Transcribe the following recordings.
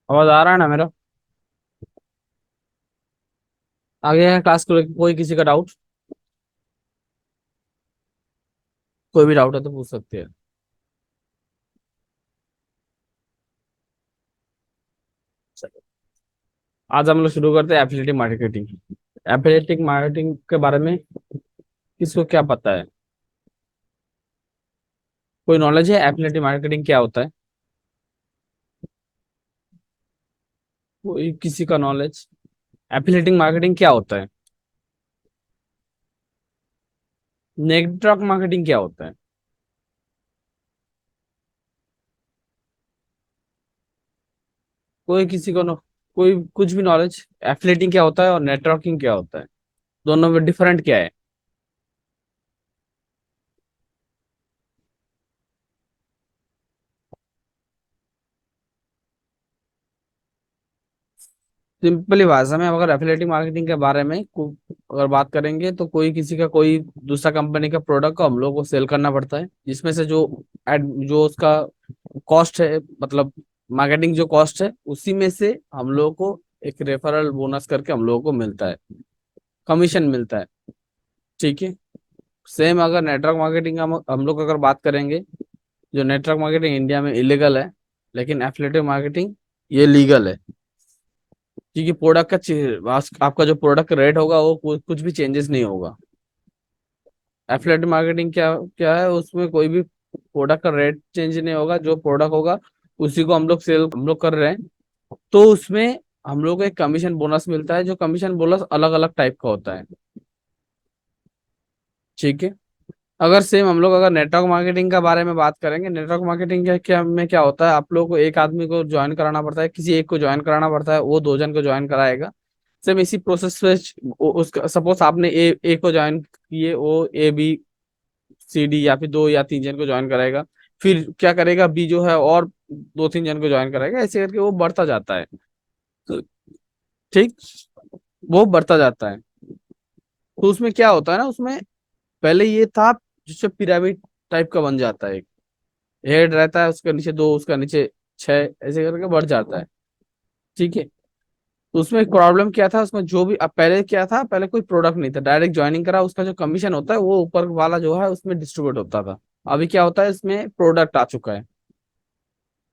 आवाज आ रहा है ना मेरा? आगे है क्लास को कोई किसी का डाउट? कोई भी डाउट है तो पूछ सकते हैं। चलो, आज हम लोग शुरू करते हैं एफिलिएटिव मार्केटिंग। एफिलिएटिव मार्केटिंग के बारे में किसको क्या पता है? कोई नॉलेज है एफिलिएटिव मार्केटिंग क्या होता है? कोई किसी का नॉलेज? एफिलिएटिव मार्केटिंग क्या होता है? नेटवर्क मार्केटिंग क्या होता है? कोई किसी को कोई कुछ भी नॉलेज? एफिलिएटिंग क्या होता है और नेटवर्किंग क्या होता है? दोनों में डिफरेंट क्या है? सिंपली भाषा में अगर एफिलिएटिव मार्केटिंग के बारे में अगर बात करेंगे तो कोई किसी का कोई दूसरा कंपनी का प्रोडक्ट को हम लोग को सेल करना पड़ता है, जिसमें से जो उसका कॉस्ट है, मतलब मार्केटिंग जो कॉस्ट है, उसी में से हम लोग को एक रेफरल बोनस करके हम लोगों को मिलता है, कमीशन मिलता है। ठीक है। सेम अगर नेटवर्क मार्केटिंग हम लोग अगर बात करेंगे, जो नेटवर्क मार्केटिंग इंडिया में इलीगल है, लेकिन एफिलिएटिव मार्केटिंग ये लीगल है। क्योंकि प्रोडक्ट का आपका जो प्रोडक्ट रेट होगा वो कुछ भी चेंजेस नहीं होगा। एफिलिएट मार्केटिंग क्या क्या है, उसमें कोई भी प्रोडक्ट का रेट चेंज नहीं होगा, जो प्रोडक्ट होगा उसी को हम लोग सेल हम लोग कर रहे हैं। तो उसमें हम लोग को एक कमीशन बोनस मिलता है, जो कमीशन बोनस अलग अलग टाइप का होता है। ठीक है। अगर सेम हम लोग अगर नेटवर्क मार्केटिंग का बारे में बात करेंगे, नेटवर्क मार्केटिंग क्या में क्या होता है, आप लोगों को एक आदमी को ज्वाइन कराना पड़ता है, किसी एक को ज्वाइन कराना पड़ता है, वो दो जन को ज्वाइन कराएगा। सेम इसी प्रोसेस पे उसका सपोज आपने ए को ज्वाइन किए, वो ए बी सी डी या फिर दो या तीन जन को ज्वाइन कराएगा। फिर क्या करेगा बी जो है, और दो तीन जन को ज्वाइन कराएगा, ऐसे करके वो बढ़ता जाता है। तो ठीक, वो बढ़ता जाता है। तो उसमें क्या होता है ना, उसमें पहले ये था जिससे पिरामिड टाइप का बन जाता है। हेड रहता है, उसके नीचे दो, उसका नीचे छह, ऐसे करके बढ़ जाता है। ठीक है। तो उसमें एक प्रॉब्लम क्या था, उसमें जो भी अब पहले क्या था, पहले कोई प्रोडक्ट नहीं था, डायरेक्ट ज्वाइनिंग करा, उसका जो कमीशन होता है वो ऊपर वाला जो है उसमें डिस्ट्रीब्यूट होता था। अभी क्या होता है, इसमें प्रोडक्ट आ चुका है।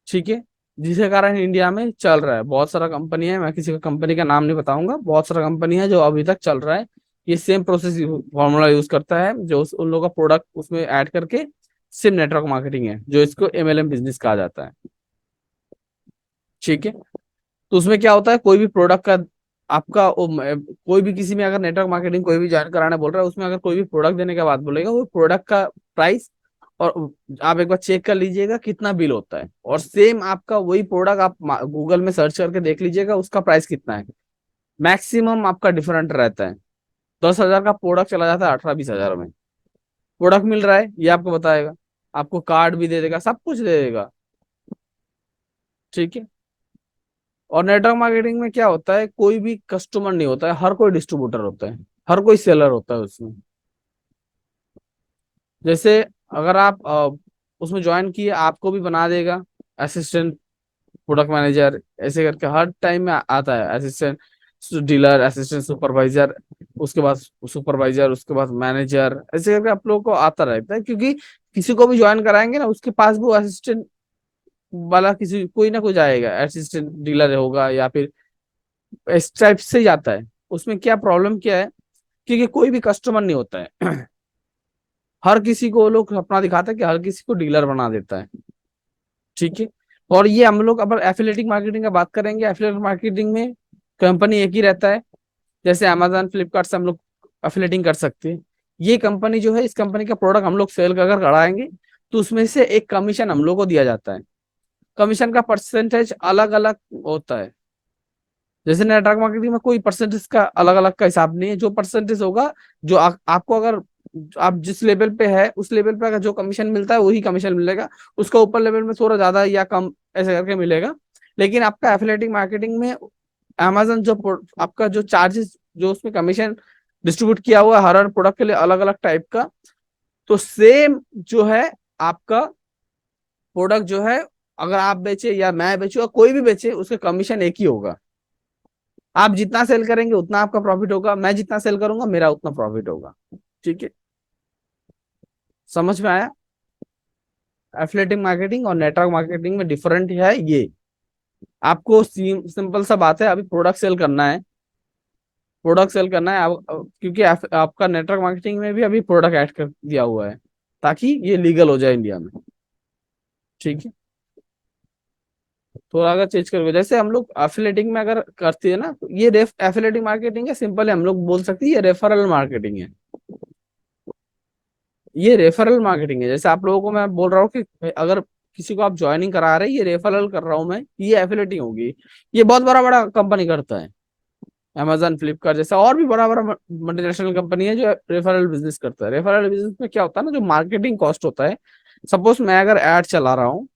ठीक है। जिसके कारण इंडिया में चल रहा है, बहुत सारा कंपनी है, मैं किसी का कंपनी का नाम नहीं बताऊंगा, बहुत सारा कंपनी है जो अभी तक चल रहा है। ये सेम प्रोसेस फॉर्मूला यूज करता है, जो उन लोगों का प्रोडक्ट उसमें ऐड करके। सिर्फ नेटवर्क मार्केटिंग है जो इसको एमएलएम बिजनेस कहा जाता है। ठीक है। तो उसमें क्या होता है, कोई भी प्रोडक्ट का आपका कोई भी किसी में अगर नेटवर्क मार्केटिंग कोई भी ज्वाइन कराना बोल रहा है, उसमें अगर कोई भी प्रोडक्ट देने का बात बोलेगा, वो प्रोडक्ट का प्राइस और आप एक बार चेक कर लीजिएगा कितना बिल होता है, और सेम आपका वही प्रोडक्ट आप गूगल में सर्च करके देख लीजिएगा उसका प्राइस कितना है। मैक्सिमम आपका डिफरेंट रहता है। 10,000 का प्रोडक्ट चला जाता है 18-20 हजार में। प्रोडक्ट मिल रहा है ये आपको बताएगा, आपको कार्ड भी दे देगा, सब कुछ दे देगा। ठीक है। और नेटवर्क मार्केटिंग में क्या होता है, कोई भी कस्टमर नहीं होता है, हर कोई डिस्ट्रीब्यूटर होता है, हर कोई सेलर होता है उसमें। जैसे अगर आप उसमें ज्वाइन किए, आपको भी बना देगा असिस्टेंट प्रोडक्ट मैनेजर, ऐसे करके हर टाइम में आता है असिस्टेंट डीलर, असिस्टेंट सुपरवाइजर, उसके बाद सुपरवाइजर, उसके बाद मैनेजर, ऐसे करके आप लोगों को आता रहता है। क्योंकि किसी को भी ज्वाइन कराएंगे ना, उसके पास वो असिस्टेंट वाला किसी कोई ना कोई जाएगा, असिस्टेंट डीलर होगा या फिर इस टाइप से जाता है। उसमें क्या प्रॉब्लम क्या है, क्योंकि कोई भी कस्टमर नहीं होता है। हर किसी को वो लोग अपना दिखाता है कि हर किसी को डीलर बना देता है। ठीक है। और ये हम लोग अब एफिलिएटिव मार्केटिंग का बात करेंगे, एफिलिएटिव मार्केटिंग में कंपनी एक ही रहता है। जैसे अमेजन फ्लिपकार्ट से हम लोग एफिलिएटिंग कर सकते हैं। ये कंपनी जो है, इस कंपनी का प्रोडक्ट हम लोग सेल अगर कराएंगे, तो उसमें से एक कमीशन हम लोग को दिया जाता है। कमीशन का परसेंटेज अलग अलग होता है। जैसे नेटवर्क मार्केटिंग में कोई परसेंटेज का अलग अलग का हिसाब नहीं है, जो परसेंटेज होगा, जो आपको अगर आप जिस लेवल पे है उस लेवल पे अगर जो कमीशन मिलता है वही कमीशन मिलेगा। उसका ऊपर लेवल में थोड़ा ज्यादा या कम ऐसे करके मिलेगा। लेकिन आपका एफिलिएटिव मार्केटिंग में अमेजन जो आपका जो चार्जेस जो उसमें कमीशन डिस्ट्रीब्यूट किया हुआ है हर हर प्रोडक्ट के लिए अलग अलग टाइप का। तो सेम जो है आपका प्रोडक्ट जो है अगर आप बेचे या मैं बेचू या कोई भी बेचे, उसका कमीशन एक ही होगा। आप जितना सेल करेंगे उतना आपका प्रॉफिट होगा, मैं जितना सेल करूंगा मेरा उतना प्रॉफिट होगा। ठीक है, समझ में आया? एफिलिएटिव मार्केटिंग और नेटवर्क मार्केटिंग में डिफरेंट है ये। आपको सिंपल सा बात है, अभी प्रोडक्ट सेल करना है, प्रोडक्ट सेल करना है क्योंकि आपका नेटवर्क मार्केटिंग में भी अभी प्रोडक्ट ऐड कर दिया हुआ है, ताकि ये लीगल हो जाए इंडिया में। ठीक है, थोड़ा अगर चेंज करोगे, जैसे हम लोग एफिलेटिंग में अगर करते हैं ना, तो ये रेफ एफिलेटिंग मार्केटिंग है, सिंपल है, हम लोग बोल सकते हैं ये रेफरल मार्केटिंग है। ये रेफरल मार्केटिंग है, जैसे आप लोगों को मैं बोल रहा हूँ कि अगर किसी को आप ज्वाइनिंग करा रहे हैं, ये रेफरल कर रहा हूँ मैं, ये एफिलेटिंग होगी। ये बहुत बड़ा बड़ा कंपनी करता है, अमेजन फ्लिपकार्ट जैसा, और भी बड़ा बड़ा मल्टीनेशनल कंपनी है जो रेफरल बिजनेस करता है। रेफरल बिजनेस में क्या होता है ना, जो मार्केटिंग कॉस्ट होता है, सपोज मैं अगर ऐड चला रहा हूँ,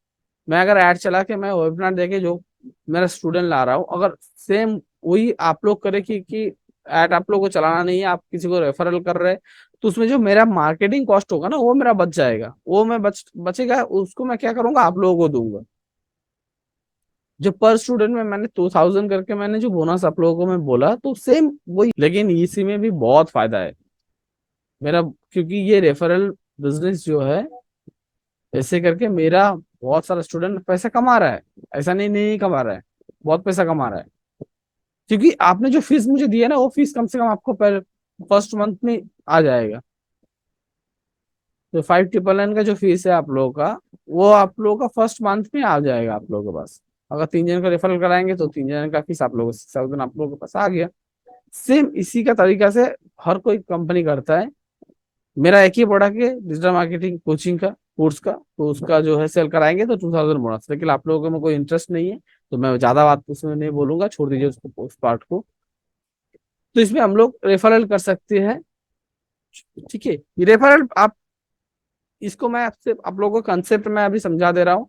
मैं अगर ऐड चला के मैं वेबिनार देके जो मेरा स्टूडेंट ला रहा हूँ, अगर सेम वही आप लोग करे कि ऐड आप लोग को चलाना नहीं है, आप किसी को रेफरल कर रहे हैं, तो उसमें जो मेरा मार्केटिंग कॉस्ट होगा ना, वो मेरा बच जाएगा, वो मैं बचेगा, उसको मैं क्या करूंगा, आप लोगों को दूंगा। जो पर स्टूडेंट में मैंने 2000 करके मैंने जो बोनस आप लोगों को मैं बोला, तो सेम वही, लेकिन इसी में भी बहुत फायदा है मेरा, क्योंकि ये रेफरल बिजनेस जो है, ऐसे करके मेरा बहुत सारा स्टूडेंट पैसा कमा रहा है। ऐसा नहीं नहीं कमा रहा है, बहुत पैसा कमा रहा है, क्योंकि आपने जो फीस मुझे दी है ना, वो फीस कम से कम आपको पर फर्स्ट मंथ में आ जाएगा। तो 5,999 का जो फीस है आप लोगों का, वो आप लोगों का फर्स्ट मंथ में आ जाएगा आप लोगों के पास। अगर 3 जन का रेफरल कराएंगे तो 3 जन का फीस आप लोगों को 6,000 आप लोगों के पास आ गया। सेम इसी का तरीका से हर कोई कंपनी करता है। मेरा एक ही प्रोडक्ट है डिजिटल मार्केटिंग कोचिंग का, कोर्स का, तो उसका जो है सेल कराएंगे तो 2000 बोनस, लेकिन आप लोगों को में कोई इंटरेस्ट नहीं है, तो मैं ज्यादा बात उसमें नहीं बोलूंगा, छोड़ दीजिए उसको, उस पार्ट को। तो इसमें हम लोग रेफरल कर सकते हैं। ठीक है, ये रेफरल आप, इसको मैं आपसे आप लोगों को कंसेप्ट मैं अभी समझा दे रहा हूँ।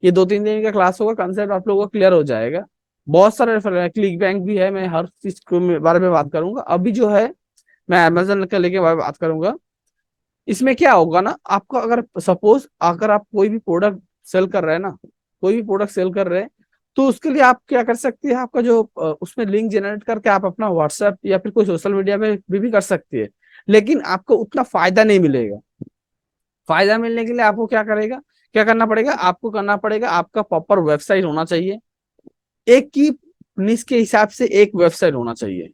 ये 2-3 दिन का क्लास होगा, कंसेप्ट आप लोगों को क्लियर हो जाएगा। बहुत सारे रेफरल है, क्लिक बैंक भी है, मैं हर चीज के बारे में बात करूंगा। अभी जो है मैं अमेजन का लेके बात करूंगा। इसमें क्या होगा ना, आपको अगर सपोज अगर आप कोई भी प्रोडक्ट सेल कर रहे हैं ना, कोई भी प्रोडक्ट सेल कर रहे हैं, तो उसके लिए आप क्या कर सकते हैं, आपका जो उसमें लिंक जनरेट करके आप अपना व्हाट्सएप या फिर कोई सोशल मीडिया पे भी कर सकते हैं, लेकिन आपको उतना फायदा नहीं मिलेगा। फायदा मिलने के लिए आपको क्या करना पड़ेगा, आपको करना पड़ेगा, आपका प्रॉपर वेबसाइट होना चाहिए। एक की निश के हिसाब से एक वेबसाइट होना चाहिए,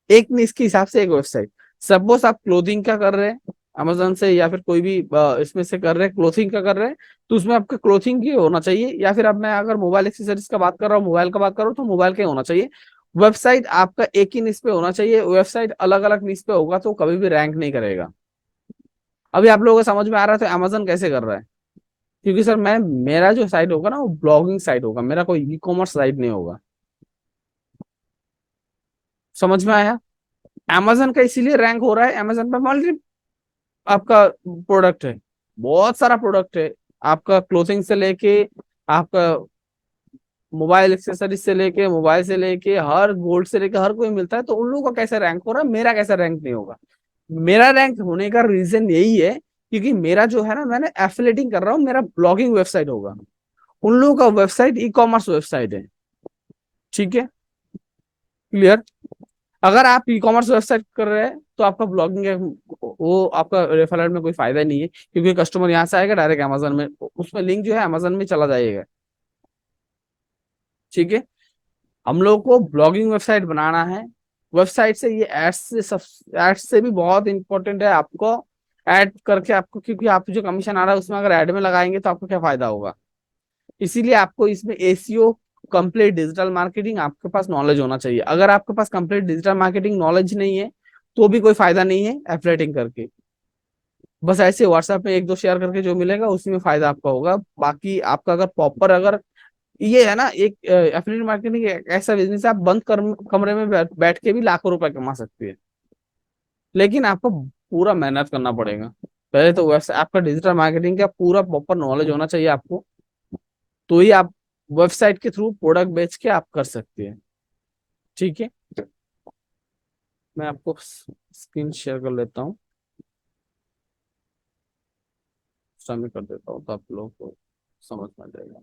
एक निश के हिसाब से एक वेबसाइट। सपोज आप क्लोथिंग का कर रहे हैं अमेजोन से, या फिर कोई भी इसमें से कर रहे हैं, क्लोथिंग का कर रहे हैं, तो उसमें आपका क्लोथिंग की होना चाहिए। या फिर अब मैं अगर मोबाइल एक्सेसरीज का बात कर रहा हूँ, मोबाइल का बात कर रहा हूँ, तो मोबाइल का ही होना चाहिए। वेबसाइट आपका एक ही निश पे होना चाहिए, वेबसाइट अलग अलग निश पे होगा तो कभी भी रैंक नहीं करेगा। अभी आप लोगों को समझ में आ रहा है तो अमेजन कैसे कर रहा है, क्योंकि सर मैं, मेरा जो साइट होगा ना वो ब्लॉगिंग साइट होगा, मेरा कोई ई कॉमर्स साइट नहीं होगा। समझ में आया? अमेजन का इसीलिए रैंक हो रहा है, अमेजन पे मल्टी आपका प्रोडक्ट है, बहुत सारा प्रोडक्ट है, आपका क्लोथिंग से लेके, आपका मोबाइल एक्सेसरीज से लेके, मोबाइल से लेके, हर गोल्ड से लेके हर कोई मिलता है। तो उन लोगों का कैसे रैंक हो रहा है, मेरा कैसे रैंक नहीं होगा? मेरा रैंक होने का रीजन यही है, क्योंकि मेरा जो है ना, मैंने एफिलेटिंग कर रहा हूँ, मेरा ब्लॉगिंग वेबसाइट होगा, उन लोगों का वेबसाइट ई कॉमर्स वेबसाइट है। ठीक है, क्लियर? अगर आप ई कॉमर्स वेबसाइट कर रहे हैं तो आपका ब्लॉगिंग है, वो आपका रेफरल में कोई फायदा नहीं है, क्योंकि कस्टमर यहाँ से आएगा डायरेक्ट अमेजन में, उसमें लिंक जो है अमेजन में चला जाएगा। ठीक है, हम लोग को ब्लॉगिंग वेबसाइट बनाना है। वेबसाइट से ये एड्स से सब, एड्स से भी बहुत इंपॉर्टेंट है आपको, ऐड करके आपको, क्योंकि आप जो कमीशन आ रहा है उसमें अगर ऐड में लगाएंगे तो आपको क्या फायदा होगा। इसीलिए आपको इसमें एसीओ, कंप्लीट डिजिटल मार्केटिंग आपके पास नॉलेज होना चाहिए। अगर आपके पास कंप्लीट डिजिटल मार्केटिंग नॉलेज नहीं है, तो भी कोई फायदा नहीं है एफलेटिंग करके। बस ऐसे व्हाट्सएप में एक दो शेयर करके जो मिलेगा उसी में फायदा आपका होगा। बाकी आपका अगर प्रॉपर, अगर ये है ना, एक एफिलिएट मार्केटिंग एक ऐसा बिजनेस है, आप बंद कमरे में बैठ के भी लाखों रुपए कमा सकते हैं, लेकिन आपको पूरा मेहनत करना पड़ेगा। पहले तो वैसे आपका डिजिटल मार्केटिंग का पूरा प्रॉपर नॉलेज होना चाहिए आपको, तो ही आप वेबसाइट के थ्रू प्रोडक्ट बेच के आप कर सकते हैं। ठीक है, मैं आपको स्क्रीन शेयर कर लेता हूँ, सबमिट कर देता हूँ तो आप लोग को समझ में आ जाएगा।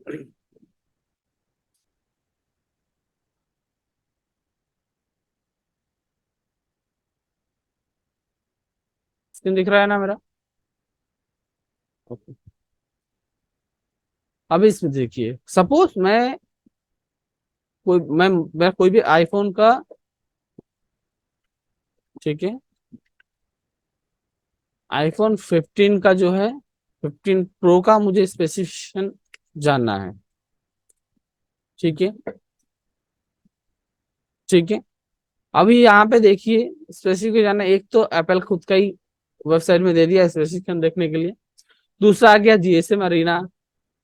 स्क्रीन दिख रहा है ना मेरा? ओके। अभी इसमें देखिए, सपोज मैं कोई भी आईफोन का, ठीक है, आईफोन 15 का जो है, 15 प्रो का मुझे स्पेसिफिकेशन जानना है। ठीक है। ठीक है। अभी यहाँ पे देखिए, स्पेसिफिकेशन जानना, एक तो एप्पल खुद का ही वेबसाइट में दे दिया स्पेसिफिकेशन देखने के लिए। दूसरा आ गया जीएसएम अरीना।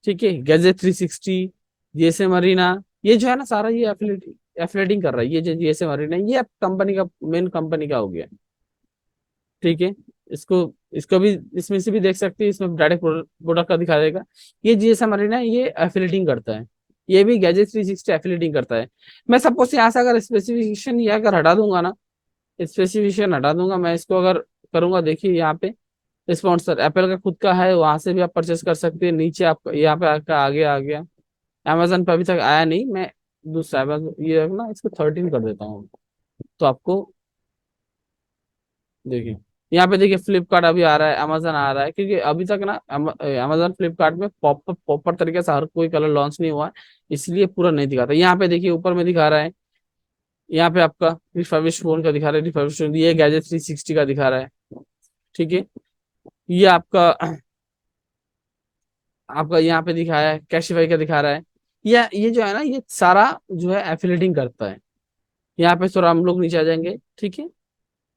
ठीक है, गैजेट 360, जीएसएम अरीना, ये जो है ना सारा ये एफिलेटिंग कर रहा है। ये जो जीएसएम अरीना, ये कंपनी का, मेन कंपनी का हो गया। ठीक है। इसको इसको भी इसमें से भी देख सकते हैं, इसमें डायरेक्ट प्रोडक्ट का दिखा देगा। ये जीएसएम अरीना ये एफिलेटिंग करता है। ये भी गैजेट 360 एफिलेटिंग करता है। मैं सपोज यहाँ से अगर स्पेसिफिकेशन ये अगर हटा दूंगा ना, स्पेसिफिकेशन हटा दूंगा मैं, इसको अगर करूंगा, देखिए यहाँ पे स्पॉन्सर एप्पल का खुद का है, वहां से भी आप परचेस कर सकते हैं। नीचे आप यहाँ पे आपका आगे आ गया। अमेजन पे अभी तक आया नहीं, मैं दूसरा ये ना इसको 13 कर देता हूँ, तो आपको देखिए यहाँ पे देखिए फ्लिपकार्ट अभी आ रहा है, अमेजन आ रहा है, क्योंकि अभी तक ना अमेजन फ्लिपकार्ट में प्रॉपर तरीके से हर कोई कलर लॉन्च नहीं हुआ है, इसलिए पूरा नहीं दिखाता। यहाँ पे देखिए ऊपर में दिखा रहा है, यहाँ पे आपका रिफर्बिश फोन का दिखा रहा है, रिफर्बिश, ये गैजेट 360 का दिखा रहा है। ठीक है। ये आपका आपका यहाँ पे दिखाया है, कैशिफाई का दिखा रहा है। ये जो है ना, ये सारा जो है एफिलेटिंग करता है। यहाँ पे थोड़ा हम लोग नीचे आ जाएंगे। ठीक है।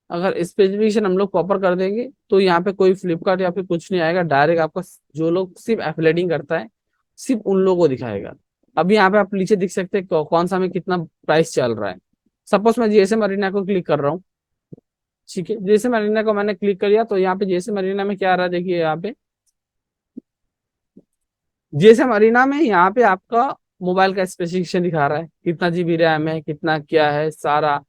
अगर स्पेसिफिकेशन हम लोग प्रॉपर कर देंगे तो यहाँ पे कोई फ्लिपकार्ट या फिर कुछ नहीं आएगा, डायरेक्ट आपका जो लोग सिर्फ एफिलेटिंग करता है, सिर्फ उन लोगों को दिखाएगा। अभी यहाँ पे आप नीचे दिख सकते हैं कौन सा में कितना प्राइस चल रहा है। सपोज मैं जीएसएम अरीना को क्लिक कर रहा हूँ। ठीक है, जीएसएम अरीना को मैंने क्लिक कर दिया, तो यहाँ पे जीएसएम अरीना में क्या आ रहा है, देखिए यहाँ पे जीएसएम अरीना में यहाँ पे आपका मोबाइल का स्पेसिफिकेशन दिखा रहा है, कितना जीबी रैम है, कितना क्या है सारा।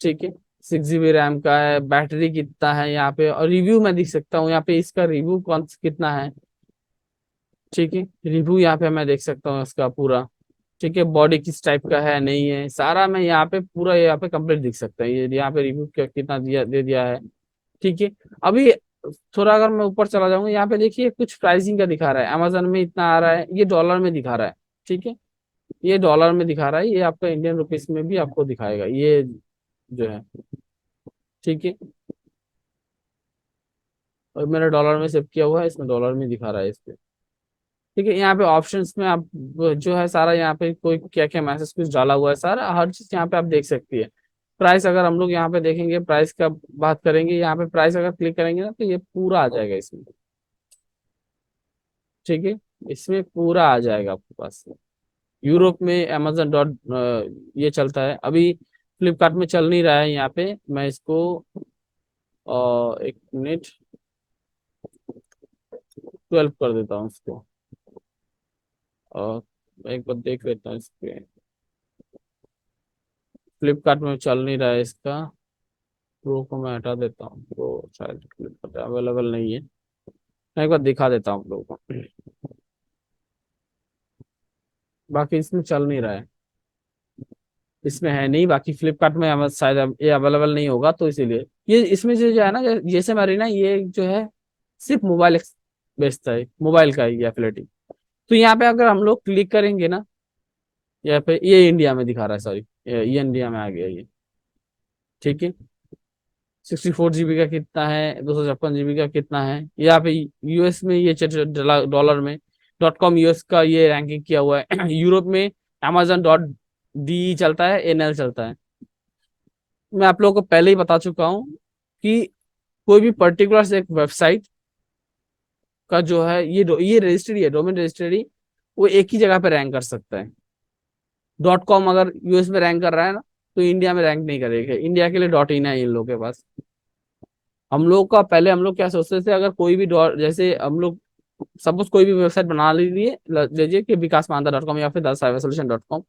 ठीक है। 6 GB रैम का है, बैटरी कितना है यहाँ पे, और रिव्यू मैं देख सकता हूँ यहाँ पे, इसका रिव्यू कौन कितना है। ठीक है, रिव्यू यहाँ पे मैं देख सकता हूँ इसका पूरा। ठीक है, बॉडी किस टाइप का है नहीं है, सारा मैं यहाँ पे पूरा यहाँ पे कंप्लीट दिख सकता है। ये यहाँ पे रिव्यू कितना दिया दे दिया है। ठीक है। अभी थोड़ा अगर मैं ऊपर चला जाऊंगा, यहाँ पे देखिए कुछ प्राइसिंग का दिखा रहा है, अमेजन में इतना आ रहा है, ये डॉलर में दिखा रहा है। ठीक है, ये डॉलर में दिखा रहा है, ये आपका इंडियन रुपीस में भी आपको दिखाएगा ये जो है। ठीक है, और मेरा डॉलर में सेव किया हुआ है, इसमें डॉलर में दिखा रहा है इस पे। ठीक है, यहाँ पे ऑप्शंस में आप जो है सारा, यहाँ पे कोई क्या क्या मैसेज कुछ डाला हुआ है, सारा हर चीज यहाँ पे आप देख सकती है। प्राइस अगर हम लोग यहाँ पे देखेंगे, प्राइस का बात करेंगे, यहाँ पे प्राइस अगर क्लिक करेंगे ना, तो ये पूरा आ जाएगा इसमें। ठीक है, इसमें पूरा आ जाएगा आपके पास। यूरोप में अमेजन डॉट ये चलता है अभी, फ्लिपकार्ट में चल नहीं रहा है। यहाँ पे मैं इसको 1 मिनट 12 कर देता हूँ इसको, और एक बार देख लेता हूँ इसके। फ्लिपकार्ट में चल नहीं रहा है इसका, प्रो को मैं हटा देता हूँ, प्रो शायद फ्लिपकार्ट अवेलेबल नहीं है। मैं एक बार दिखा देता हूँ आप लोगों को, बाकी इसमें चल नहीं रहा है, इसमें है नहीं, बाकी फ्लिपकार्ट में शायद अब ये अवेलेबल नहीं होगा, तो इसीलिए ये इसमें जो है ना, जैसे मरीना ये जो है सिर्फ मोबाइल बेचता है, मोबाइल का ही एफिलिएटिंग। तो यहाँ पे अगर हम लोग क्लिक करेंगे ना, यहाँ पे ये इंडिया में दिखा रहा है, सॉरी ये इंडिया में आ गया ये। ठीक है, 64 GB का कितना है, 256 GB का कितना है, यहाँ पे यूएस में ये डॉलर में .com यूएस का ये रैंकिंग किया हुआ है। यूरोप में Amazon.de चलता है, NL चलता है। मैं आप लोगों को पहले ही बता चुका हूँ कि कोई भी पर्टिकुलर एक वेबसाइट का जो है ये रजिस्ट्री है, डोमेन रजिस्ट्री, वो एक ही जगह पे रैंक कर सकता है। .com अगर यूएस में रैंक कर रहा है ना, तो इंडिया में रैंक नहीं करेगा, इंडिया के लिए .in है इन लोगों के पास। हम लोग का पहले हम लोग क्या सोचते थे, अगर कोई भी डॉट, जैसे हम लोग सपोज कोई भी वेबसाइट बना लीजिए, लीजिए कि विकासमानदा.com या फिर द cybersolution.com,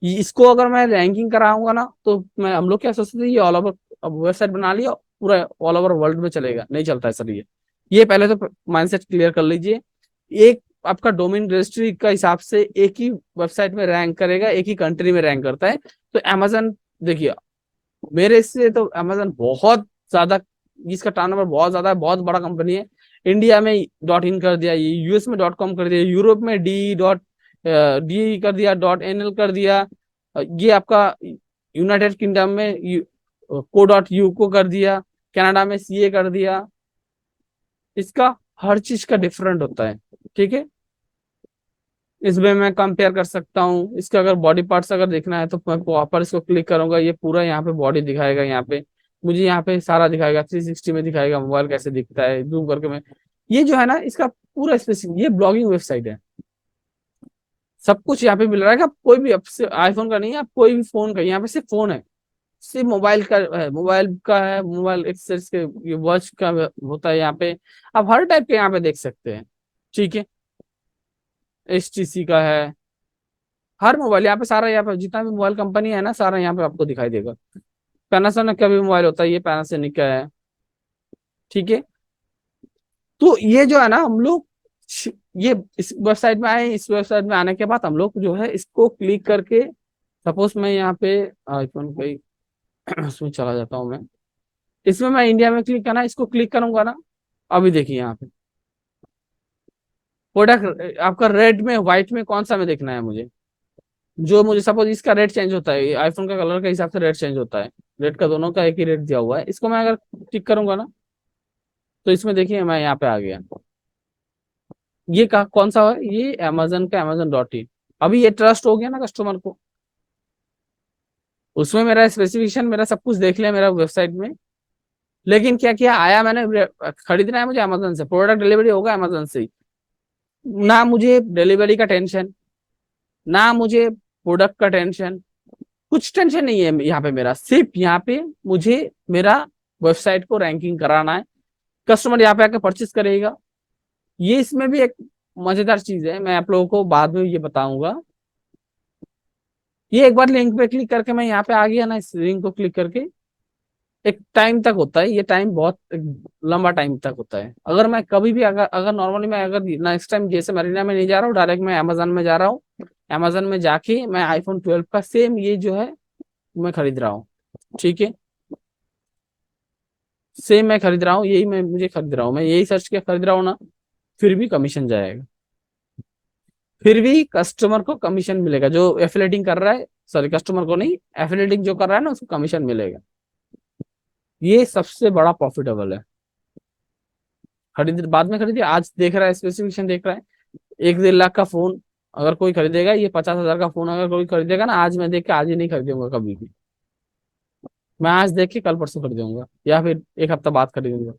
इसको अगर मैं रैंकिंग कराऊंगा ना, तो मैं हम लोग क्या सोचते थे, ये ऑल ओवर वेबसाइट बना लिया, पूरा ऑल ओवर वर्ल्ड में चलेगा, नहीं चलता है सर ये। पहले तो माइंडसेट क्लियर कर लीजिए। एक आपका डोमेन रजिस्ट्री का हिसाब से एक ही वेबसाइट में रैंक करेगा, एक ही कंट्री में रैंक करता है। तो अमेजन देखिए, मेरे से तो अमेजन बहुत ज्यादा, इसका टर्नओवर बहुत ज्यादा है, बहुत बड़ा कंपनी है। इंडिया में डॉट इन कर दिया, यूएस में डॉट कॉम कर दिया, यूरोप में डी कर दिया, डॉट एन एल कर दिया, ये आपका यूनाइटेड किंगडम में को डॉट यू को कर दिया, कनाडा में सी ए कर दिया। इसका हर चीज का डिफरेंट होता है। ठीक है, इसमें मैं कंपेयर कर सकता हूँ। इसका अगर बॉडी पार्ट्स अगर देखना है तो मैं प्रॉपर इसको क्लिक करूंगा, ये पूरा यहाँ पे बॉडी दिखाएगा। यहाँ पे मुझे यहाँ पे सारा दिखाएगा, 360 में दिखाएगा मोबाइल कैसे दिखता है, जूम करके मैं, ये जो है ना इसका पूरा स्पेसिफिक, ये ब्लॉगिंग वेबसाइट है। सब कुछ यहाँ पे मिल रहा है। आप कोई भी, अब से आईफोन का नहीं है, आप कोई भी फोन का, यहाँ पे सिर्फ फोन है, सिर्फ मोबाइल का है, मोबाइल का है, मोबाइल एक्सेसरीज के, ये वॉच का होता है यहाँ पे। आप हर टाइप के यहाँ पे देख सकते हैं। ठीक है, HTC का है, हर मोबाइल यहाँ पे, सारा यहाँ पे जितना भी मोबाइल कंपनी है ना, सारा यहाँ पे आपको दिखाई देगा। पैनासोनिक का भी मोबाइल होता है, ये पैनासोनिक का है। ठीक है, तो ये जो है ना हम लोग, ये इस वेबसाइट में आए, इस वेबसाइट में आने के बाद हम लोग जो है इसको क्लिक करके, सपोज मैं यहाँ पे आईफोन पे उसमें चला जाता हूँ मैं, इसमें मैं इंडिया में क्लिक करना, इसको क्लिक करूंगा ना, अभी देखिए यहाँ पे प्रोडक्ट आपका रेड में, व्हाइट में, कौन सा में देखना है मुझे, जो मुझे सपोज इसका रेट चेंज होता है, आईफोन का कलर के हिसाब से रेट चेंज होता है, रेट का दोनों का एक ही रेट दिया हुआ है। इसको मैं अगर टिक करूंगा ना, तो इसमें देखिए मैं यहाँ पे आ गया। ये कौन सा है, ये अमेजन का Amazon.in। अभी ये ट्रस्ट हो गया ना कस्टमर को, उसमें मेरा स्पेसिफिकेशन, मेरा सब कुछ देख लिया मेरा वेबसाइट में। लेकिन क्या किया, आया मैंने, खरीदना है मुझे अमेजन से, प्रोडक्ट डिलीवरी होगा अमेजन से ही। ना मुझे डिलीवरी का टेंशन, ना मुझे प्रोडक्ट का टेंशन, कुछ टेंशन नहीं है यहाँ पे मेरा। सिर्फ यहाँ पे मुझे मेरा वेबसाइट को रैंकिंग कराना है, कस्टमर यहाँ पे आकर परचेस करेगा। ये इसमें भी एक मजेदार चीज है, मैं आप लोगों को बाद में ये बताऊंगा। ये एक बार लिंक पे क्लिक करके मैं यहाँ पे आ गया ना, इस लिंक को क्लिक करके, एक टाइम तक होता है, ये टाइम बहुत लंबा टाइम तक होता है। अगर मैं कभी भी, अगर अगर नॉर्मली मैं अगर नेक्स्ट टाइम जैसे मरीना में नहीं जा रहा हूँ, डायरेक्ट मैं अमेजन में जा रहा हूँ, अमेजन में जाके मैं iPhone 12 का सेम ये जो है मैं खरीद रहा हूँ। ठीक है, सेम मैं खरीद रहा हूँ, यही मैं मुझे खरीद रहा हूँ, मैं यही सर्च किया खरीद रहा हूँ ना, फिर भी कमीशन जाएगा, फिर भी कस्टमर को कमीशन मिलेगा जो एफिलेटिंग कर रहा है। सॉरी, कस्टमर को नहीं, एफिलेटिंग जो कर रहा है ना उसको कमीशन मिलेगा। ये सबसे बड़ा प्रॉफिटेबल है। खरीद बाद में खरीदिए, आज देख रहा है, स्पेसिफिकेशन देख रहा है, 1-1.5 लाख का फोन अगर कोई खरीदेगा, ये 50,000 का फोन अगर कोई खरीदेगा ना, आज मैं देख के आज ही नहीं खरीदूंगा कभी भी, मैं आज देख के कल परसों खरीदूंगा, या फिर एक हफ्ता बाद खरीदूंगा।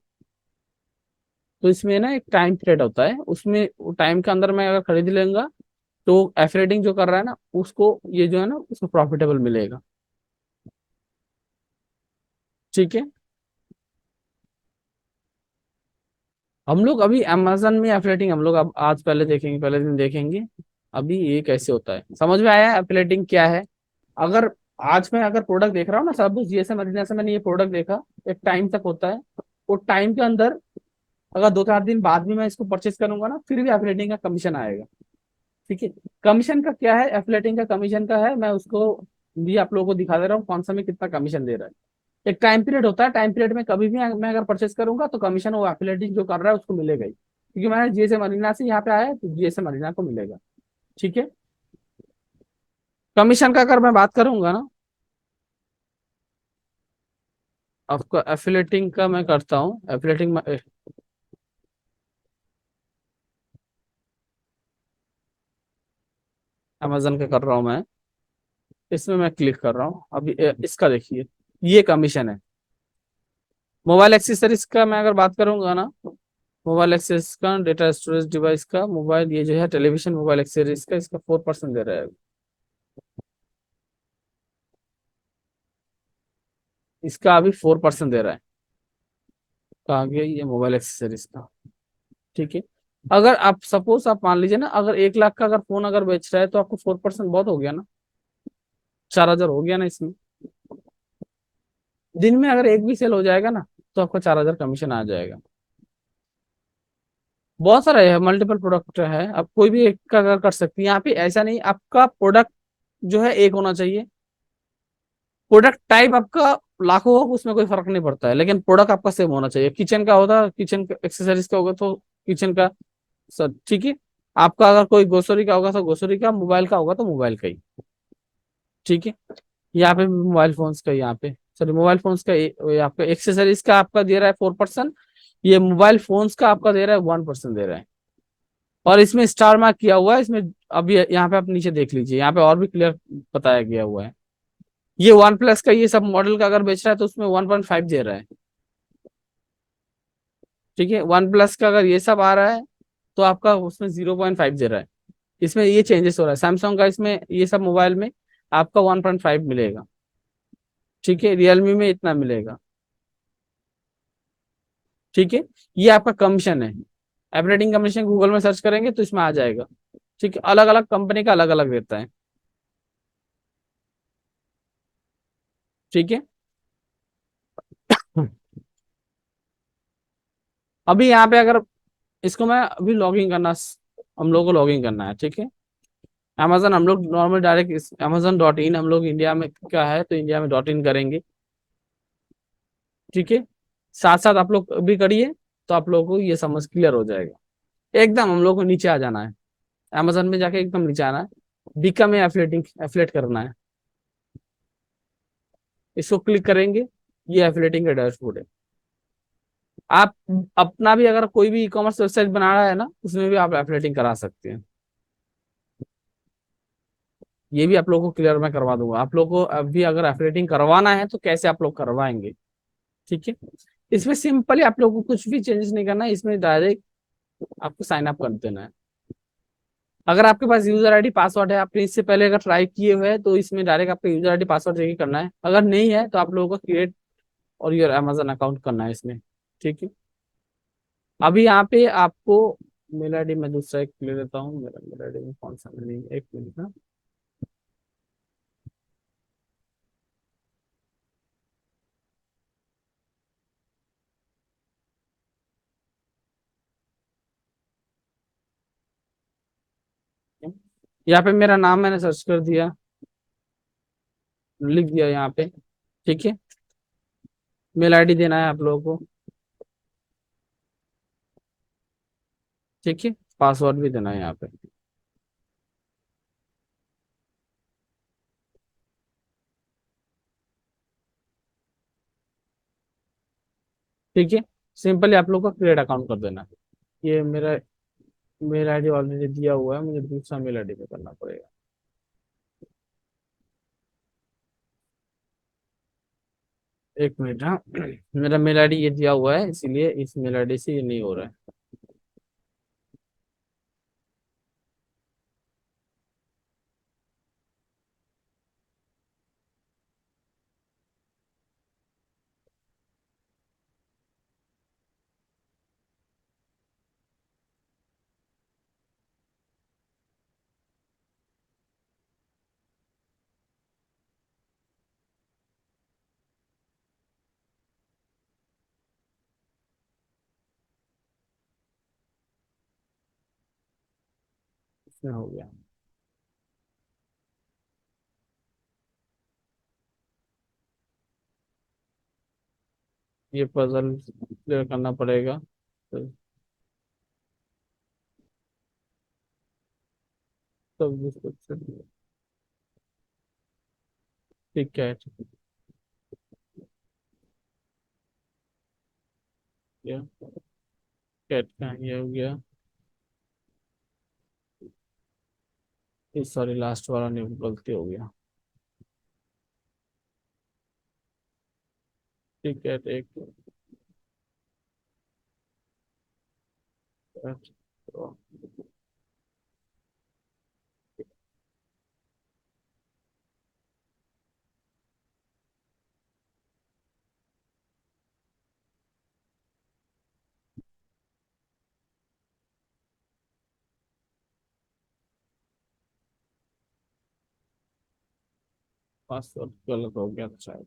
तो इसमें ना एक टाइम पीरियड होता है, उसमें टाइम के अंदर मैं अगर खरीद लूंगा, तो एफिलेटिंग जो कर रहा है ना उसको, ये जो है ना उसको प्रॉफिटेबल मिलेगा। ठीक है, हम लोग अभी अमेजन में एफिलेटिंग हम लोग अब आज पहले देखेंगे, पहले दिन देखेंगे अभी ये कैसे होता है। समझ में आया एफिलेटिंग क्या है? अगर आज मैं अगर प्रोडक्ट देख रहा हूँ ना, सब जीएसएम मदीना से मैंने ये प्रोडक्ट देखा, एक टाइम तक होता है, वो टाइम के अंदर अगर 2-4 दिन बाद भी मैं इसको परचेस करूंगा ना, फिर भी एफिलेटिंग का कमीशन आएगा। ठीक है, कमीशन का क्या है, एफिलेटिंग का कमीशन का है, मैं उसको भी आप लोगों को दिखा दे रहा हूँ कौन सा में कितना कमीशन दे रहा है। एक टाइम पीरियड होता है, टाइम पीरियड में कभी भी मैं अगर परचेस करूंगा तो कमीशन वो एफिलिएटिंग जो कर रहा है उसको मिलेगा ही, क्योंकि मैंने जीएसए मरीना से यहाँ पे आया है तो जीएसए मरीना को मिलेगा। ठीक है, कमीशन का अगर मैं बात करूंगा ना, आपको एफिलेटिंग का मैं करता हूँ, एफिलेटिंग अमेजन का कर रहा हूँ मैं, इसमें मैं क्लिक कर रहा हूँ अभी, इसका देखिए, ये कमीशन है। मोबाइल एक्सेसरीज का मैं अगर बात करूंगा ना, मोबाइल एक्सेस का, डेटा स्टोरेज डिवाइस का, मोबाइल ये जो है टेलीविजन मोबाइल एक्सेसरीज का, इसका 4% दे रहा है, इसका अभी 4% दे रहा है। कहा गया ये मोबाइल एक्सेसरीज का। ठीक है, अगर आप सपोज आप मान लीजिए ना, अगर 1 लाख का अगर फोन अगर बेच रहा है तो आपको 4% बहुत हो गया ना, 4,000 हो गया ना इसमें। दिन में अगर एक भी सेल हो जाएगा ना, तो आपको 4,000 कमीशन आ जाएगा। बहुत सारा है, मल्टीपल प्रोडक्ट है, आप कोई भी एक का अगर कर सकती हैं यहाँ पे। ऐसा नहीं आपका प्रोडक्ट जो है एक होना चाहिए, प्रोडक्ट टाइप आपका लाखों हो उसमें कोई फर्क नहीं पड़ता है, लेकिन प्रोडक्ट आपका सेम होना चाहिए। किचन का होता, किचन का एक्सेसरीज का होगा तो किचन का सब ठीक है। आपका अगर कोई ग्रोसरी का होगा तो ग्रोसरी का, मोबाइल का होगा तो मोबाइल का ही, ठीक है। यहाँ पे मोबाइल फोन्स का, यहाँ पे सॉरी मोबाइल फोन्स का ये आपका एक्सेसरीज का आपका दे रहा है 4%, ये मोबाइल फोन्स का आपका दे रहा है 1% दे रहा है। और इसमें स्टार मार्क किया हुआ है इसमें। अभी यहाँ पे आप नीचे देख लीजिए, यहाँ पे और भी क्लियर बताया गया हुआ है। ये वन प्लस का ये सब मॉडल का अगर बेच रहा है तो उसमें 1.5 दे रहा है, ठीक है। वन प्लस का अगर ये सब आ रहा है तो आपका उसमें 0.5 दे रहा है। इसमें ये चेंजेस हो रहा है, सैमसंग का इसमें ये सब मोबाइल में आपका 1.5 मिलेगा, ठीक है। रियलमी में इतना मिलेगा, ठीक है। ये आपका कमीशन है, ऑपरेटिंग कमीशन गूगल में सर्च करेंगे तो इसमें आ जाएगा, ठीक है। अलग अलग कंपनी का अलग अलग देता है, ठीक है। अभी यहाँ पे अगर इसको मैं अभी लॉगिन करना, हम लोग को लॉगिन करना है, ठीक है। अमेजन हम लोग नॉर्मल डायरेक्ट Amazon.in हम लोग इंडिया में क्या है तो इंडिया में .in करेंगे, ठीक है। साथ साथ आप लोग भी करिए तो आप लोगों को ये समझ क्लियर हो जाएगा। एकदम हम लोग को नीचे आ जाना है, अमेजन में जाके एकदम नीचे आना है, बिकम में एफिलेटिंग एफिलेट करना है, इसको क्लिक करेंगे। ये एफिलेटिंग का डैशबोर्ड है। आप अपना भी अगर कोई भी ई कॉमर्स वेबसाइट बना रहा है ना उसमें भी आप एफिलेटिंग करा सकते हैं। ये भी आप लोगों को क्लियर मैं करवा दूंगा, आप लोगों को अभी अगर एफिलेटिंग करवाना है तो कैसे आप लोग करवाएंगे, ठीक है। इसमें सिंपली आप लोगों को कुछ भी चेंजेस नहीं करना है, इसमें डायरेक्ट आपको साइन अप कर देना है। अगर आपके पास यूजर आईडी पासवर्ड है, आपने इससे पहले अगर ट्राई किए हुए हैं तो इसमें डायरेक्ट आपका यूजर आईडी पासवर्ड ही करना है। अगर नहीं है तो आप लोगों को क्रिएट और योर अमेजन अकाउंट करना है इसमें, ठीक है। अभी यहाँ पे आपको मेल आईडी मैं दूसरा एक ले लेता हूँ, मेरा मेल आईडी में कौन सा नहीं, एक मिनट ना। यहाँ पे मेरा नाम मैंने सर्च कर दिया, लिख दिया यहाँ पे, ठीक है। मेल आईडी देना है आप लोगों को, ठीक है। पासवर्ड भी देना है यहाँ पे, ठीक है। सिंपली आप लोग को क्रिएट अकाउंट कर देना है। ये मेरा मेल आईडी ऑलरेडी दिया हुआ है, मुझे दूसरा मेल आईडी पे करना पड़ेगा। एक मिनट, हाँ। मेरा मेल आईडी ये दिया हुआ है इसीलिए इस मेल आईडी से ये नहीं हो रहा है। इसमें हो गया। ये पजल क्लियर करना पड़ेगा तो तब ठीक है, ठीक है। कैट का ये हो गया, सॉरी लास्ट वाला नहीं, गलती हो गया। ठीक है, एक पासवर्ड गलत हो गया शायद,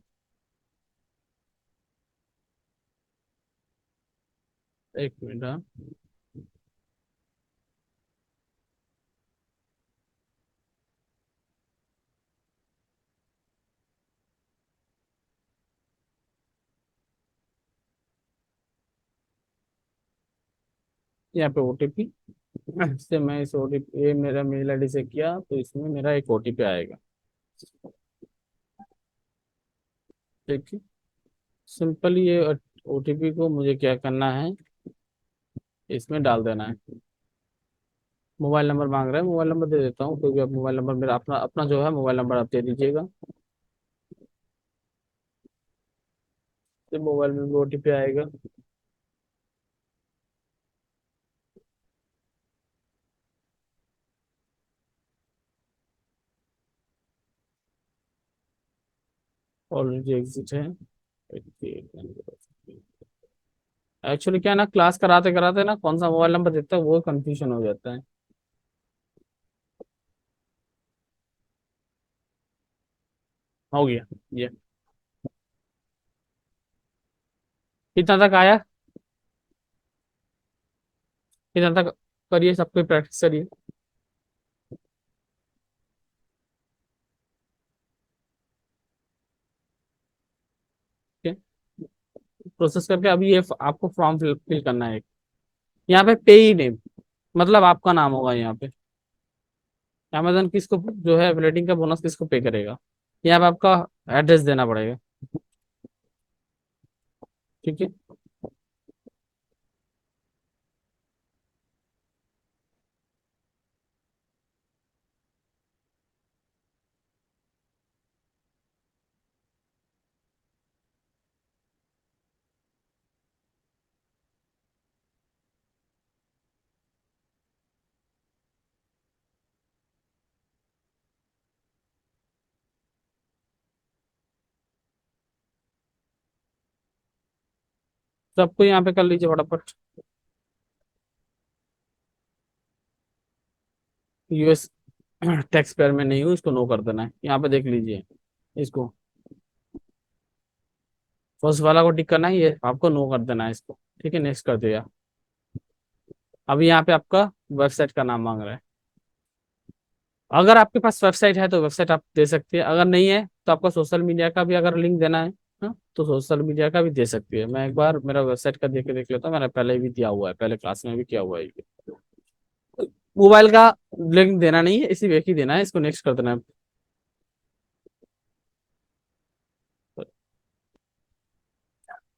एक मिनट, हाँ। यहाँ पे ओटीपी से मैं इस ओटीपी, ये मेरा मेल आईडी से किया तो इसमें मेरा एक ओटीपी आएगा। ठीक है। सिंपल ये ओटीपी को मुझे क्या करना है, इसमें डाल देना है। मोबाइल नंबर मांग रहा है, मोबाइल नंबर दे देता हूँ, क्योंकि अब मोबाइल नंबर मेरा अपना अपना जो है, मोबाइल नंबर आप दे दीजिएगा। तो मोबाइल में भी ओटीपी आएगा। ऑलरेडी एग्जिट है। एक्चुअली क्या है ना, क्लास कराते कराते ना कौन सा मोबाइल नंबर देता है वो कंफ्यूजन हो जाता है। हो गया ये। कितना तक आया, कितना तक करिए, सबको प्रैक्टिस करिए। ठीक है, प्रोसेस करके अभी ये आपको फॉर्म फिल करना है। यहाँ पे पे ही नेम, मतलब आपका नाम होगा यहाँ पे। अमेजन किसको जो है रेटिंग का बोनस किसको पे करेगा, यहाँ पे आपका एड्रेस देना पड़ेगा। ठीक है। सबको यहाँ पे कर लीजिए फटाफट। यूएस टैक्स पेयर में नहीं हूँ, इसको नो कर देना है, यहाँ पे देख लीजिए इसको। फर्स्ट वाला को टिक करना है, ये आपको नो कर देना है इसको। ठीक है, नेक्स्ट कर दिया। अभी यहाँ पे आपका वेबसाइट का नाम मांग रहा है। अगर आपके पास वेबसाइट है तो वेबसाइट आप दे सकते हैं, अगर नहीं है तो आपका सोशल मीडिया का भी अगर लिंक देना है, हाँ, तो सोशल मीडिया का भी दे सकती है। मैं एक बार मेरा वेबसाइट का देख लेता हूँ, मैंने पहले भी दिया हुआ है, पहले क्लास में भी किया हुआ है ये। मोबाइल का लिंक देना नहीं है, इसी वे ही देना है, इसको नेक्स्ट कर देना है।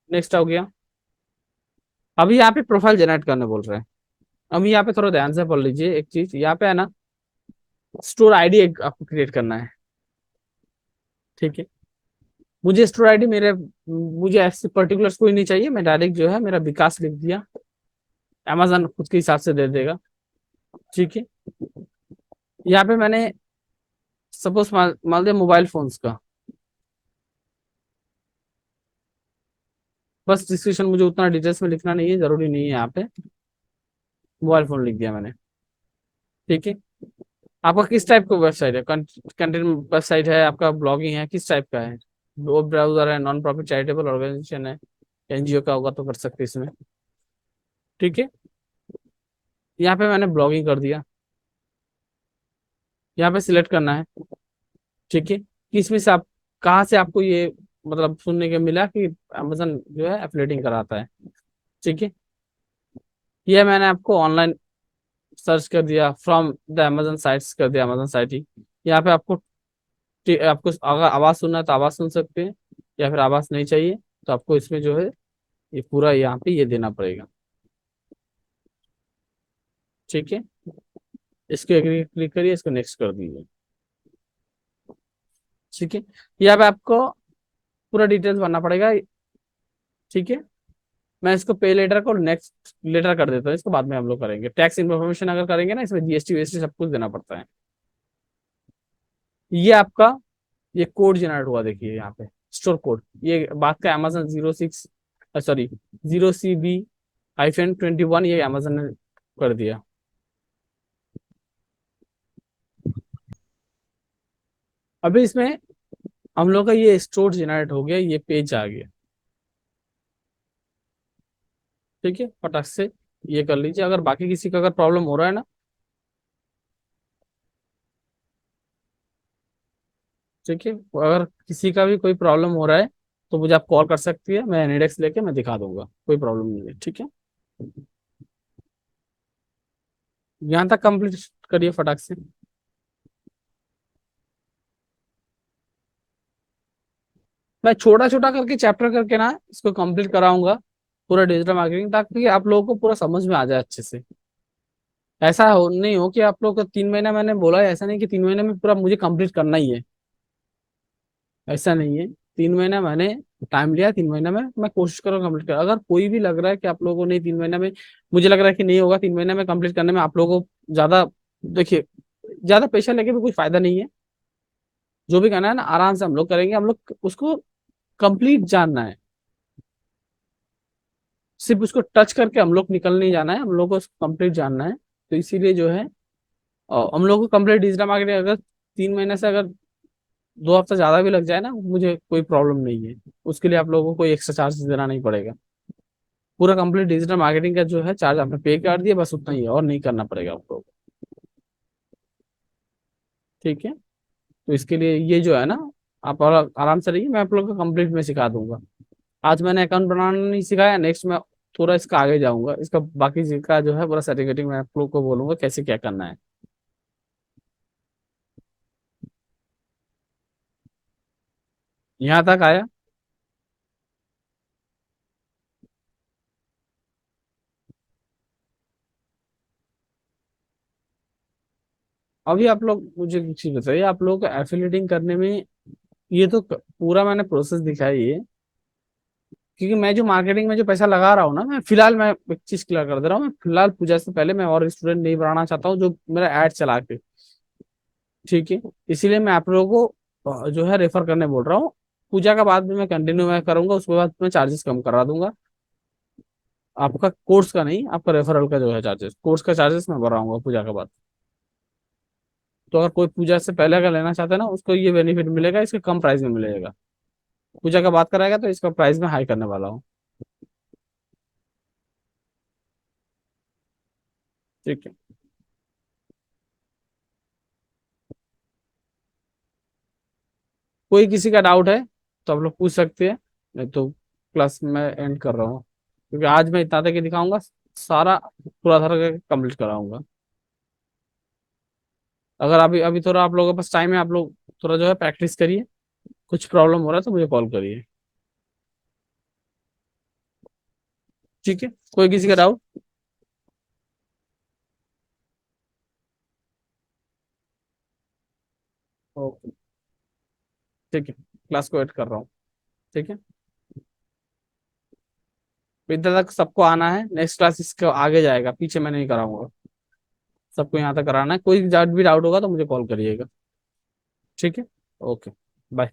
नेक्स्ट हो गया। अभी यहाँ पे प्रोफाइल जनरेट करने बोल रहे हैं। अभी यहाँ पे थोड़ा ध्यान से पढ़ लीजिए एक चीज, यहाँ पे है ना, स्टोर आईडी एक आपको क्रिएट करना है। ठीक है। मुझे स्टोर आईडी मेरे, मुझे ऐसे पर्टिकुलर्स कोई नहीं चाहिए, मैं डायरेक्ट जो है मेरा विकास लिख दिया, अमेजन खुद के हिसाब से दे देगा। ठीक है। यहाँ पे मैंने सपोज मान मान लिया मोबाइल फोन्स का, बस डिस्क्रिप्शन मुझे उतना डिटेल्स में लिखना नहीं है, जरूरी नहीं है यहाँ पे। मोबाइल फोन लिख दिया मैंने। ठीक है। आपका किस टाइप का वेबसाइट है, कंटेंट वेबसाइट है, आपका ब्लॉगिंग है, किस टाइप का है? वेब ब्राउजर है, नॉन प्रॉफिट चैरिटेबल ऑर्गेनाइजेशन है, एनजीओ का होगा तो कर सकते हैं इसमें। ठीक है। यहाँ पे मैंने ब्लॉगिंग कर दिया, यहाँ पे सिलेक्ट करना है। ठीक है, कि इसमें से आप कहाँ से आपको ये मतलब सुनने के मिला कि अमेजन जो है एफिलिएटिंग कराता है। ठीक है। ये मैंने आपको ऑनलाइन सर्च कर दिया, फ्रॉम द अमेजन साइट्स कर दिया, अमेजन साइट ही। यहाँ पे आपको आपको अगर आवाज सुनना है तो आवाज सुन सकते हैं, या फिर आवाज नहीं चाहिए तो आपको इसमें जो है ये पूरा यहाँ पे ये देना पड़ेगा। ठीक है। इसको एग्री क्लिक करिए, इसको नेक्स्ट कर दीजिए। ठीक है। यहाँ पे आपको पूरा डिटेल्स भरना पड़ेगा। ठीक है। मैं इसको पे लेटर को नेक्स्ट लेटर कर देता हूँ, इसको बाद में हम लोग करेंगे। टैक्स इन्फॉर्मेशन अगर करेंगे ना, इसमें जीएसटी वीएसटी सब कुछ देना पड़ता है। ये आपका ये कोड जनरेट हुआ, देखिए यहाँ पे स्टोर कोड, ये बात का अमेजन 06, सॉरी 0CB-21, ये अमेजन ने कर दिया। अभी इसमें हम लोग का ये स्टोर जनरेट हो गया, ये पेज आ गया। ठीक है, फटाक से ये कर लीजिए। अगर बाकी किसी का अगर प्रॉब्लम हो रहा है ना, ठीक है, अगर किसी का भी कोई प्रॉब्लम हो रहा है तो मुझे आप कॉल कर सकती है, मैं एनिडेक्स लेके मैं दिखा दूंगा, कोई प्रॉब्लम नहीं है। ठीक है। यहाँ तक कंप्लीट करिए फटाक से। मैं छोटा छोटा करके चैप्टर करके ना इसको कंप्लीट कराऊंगा, पूरा डिजिटल मार्केटिंग, ताकि आप लोगों को पूरा समझ में आ जाए अच्छे से। ऐसा हो नहीं हो कि आप लोग को 3 महीना मैंने बोला है, ऐसा नहीं कि 3 महीने में पूरा मुझे कंप्लीट करना ही है। ऐसा नहीं है। 3 महीना मैंने टाइम लिया, 3 महीना में मैं कोशिश करूँ कंप्लीट कर। अगर कोई भी लग रहा है कि आप लोगों को नहीं 3 महीना में, मुझे लग रहा है कि नहीं होगा 3 महीना में कंप्लीट करने में आप लोगों को ज्यादा, देखिए, ज्यादा पैसा लेके भी कोई फायदा नहीं है। जो भी करना है ना आराम से हम लोग करेंगे, हम लोग उसको कंप्लीट जानना है। सिर्फ उसको टच करके हम लोग निकल नहीं जाना है, हम लोग को कंप्लीट जानना है। तो इसीलिए जो है, और हम लोग को कंप्लीट डिजिटल मार्केटिंग अगर 3 महीने से अगर 2 हफ्ता ज्यादा भी लग जाए ना, मुझे कोई प्रॉब्लम नहीं है। उसके लिए आप लोगों को कोई एक्स्ट्रा चार्ज देना नहीं पड़ेगा। पूरा कंप्लीट डिजिटल मार्केटिंग का जो है चार्ज आपने पे कर दिया, बस उतना ही है, और नहीं करना पड़ेगा आपको। ठीक है। तो इसके लिए ये जो है ना, आप और आराम से रहिए, मैं आप लोग को कंप्लीट में सिखा दूंगा। आज मैंने अकाउंट बनाना नहीं सिखाया, नेक्स्ट मैं थोड़ा इसका आगे जाऊंगा, इसका बाकी चीज का जो है पूरा सर्टिफिकेटिंग मैं आप लोग को बोलूंगा कैसे क्या करना है। यहाँ तक आया। अभी आप लोग मुझे एक चीज बताइए, आप लोगों को एफिलिएटिंग करने में, ये तो पूरा मैंने प्रोसेस दिखाई है। क्योंकि मैं जो मार्केटिंग में जो पैसा लगा रहा हूँ ना, मैं फिलहाल मैं एक चीज क्लियर कर दे रहा हूँ, मैं फिलहाल पूजा से पहले मैं और स्टूडेंट नहीं बढ़ाना चाहता हूँ जो मेरा ऐड चला के। ठीक है। इसीलिए मैं आप लोगों को जो है रेफर करने बोल रहा हूँ। पूजा का बाद भी मैं कंटिन्यू मैं करूंगा, उसके बाद मैं चार्जेस कम करा दूंगा। आपका कोर्स का नहीं, आपका रेफरल का जो है चार्जेस, कोर्स का चार्जेस मैं बढ़ाऊंगा पूजा के बाद। तो अगर कोई पूजा से पहले अगर लेना चाहता है ना, उसको ये बेनिफिट मिलेगा, इसके कम प्राइस में मिलेगा। पूजा का बात कराएगा तो इसका प्राइस में हाई करने वाला हूँ। ठीक है। कोई किसी का डाउट है तो आप लोग पूछ सकते हैं, नहीं तो क्लास में एंड कर रहा हूँ। क्योंकि आज मैं इतना तक ही दिखाऊंगा, सारा पूरा तरह कंप्लीट कराऊंगा। अगर अभी अभी थोड़ा आप लोगों के पास टाइम है, आप लोग थोड़ा जो है प्रैक्टिस करिए। कुछ प्रॉब्लम हो रहा है तो मुझे कॉल करिए। ठीक है। कोई किसी का डाउट? ओके। ठीक है, क्लास को एड कर रहा हूँ। ठीक है। इधर तक सबको आना है, नेक्स्ट क्लास इसके आगे जाएगा, पीछे मैं नहीं कराऊंगा। सबको यहाँ तक कराना है, कोई भी डाउट होगा तो मुझे कॉल करिएगा। ठीक है। ओके। बाय।